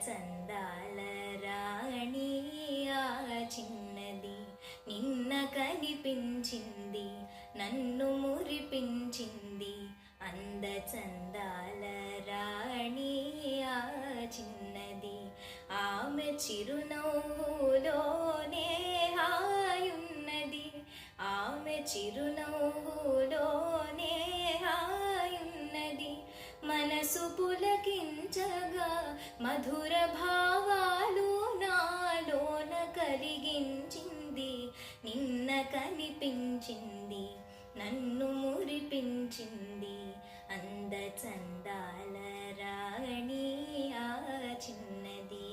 చందాల రాణి ఆ చిన్నది నిన్న కనిపించింది నన్ను మురిపించింది అంద చందాల రాణి ఆ చిన్నది ఆమె చిరునవ్వులోనే హాయున్నది ఆమె చిరునవ్వులోనే హాయున్నది మనసు పులకించగా మధుర భావాలు నాలోన కలిగించింది నిన్న కనిపించింది నన్ను మురిపించింది అంద చందాల రాణి ఆ చిన్నది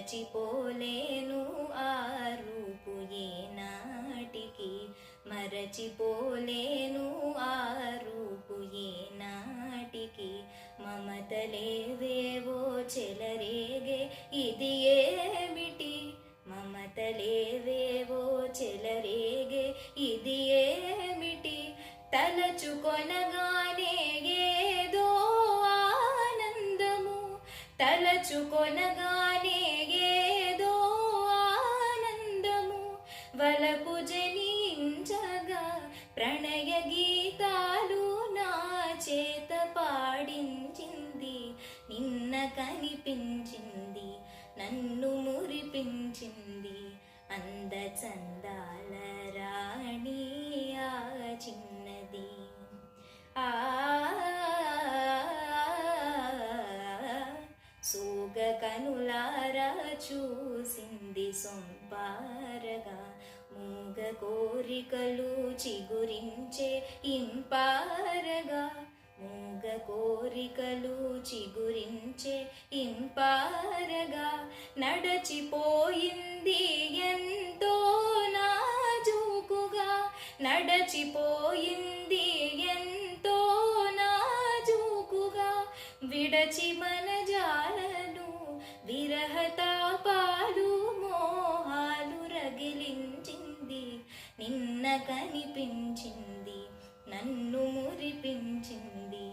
మరచిపోలేను ఆ రూపు ఏనాటికి మరచిపోలేను ఆ రూపు ఏనాటికి మమతలేవేవో చెలరేగే ఇది ఏమిటి మమతలేవేవో చెలరేగే ఇది ఏమిటి తలచుకొనగానే ఏదో ఆనందము తలచుకొనగానే ఏదో ఆనందము వలపు జనించగా ప్రణయ గీతాలు నా చేత పాడించింది నిన్న కనిపించింది నన్ను మురిపించింది అంద చందాల రాణి ఆ చిన్నది సోగ కనులారా చూసింది సొంపారగా మూగ కోరికలు చిగురించే ఇంపారగా మూగ కోరికలు చిగురించే ఇంపారగా నడచిపోయింది ఎంతో నాజూకుగా నడచిపోయింది ఎంతో నాజూకుగా విడచి మన జాలను విరహతాపాలు మోహాలు రగిలించింది నిన్న కనిపించింది నన్ను మురిపించింది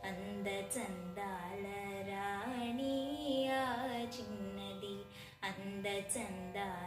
అంద చందాల రాణి ఆ చిన్నది అంద చందాల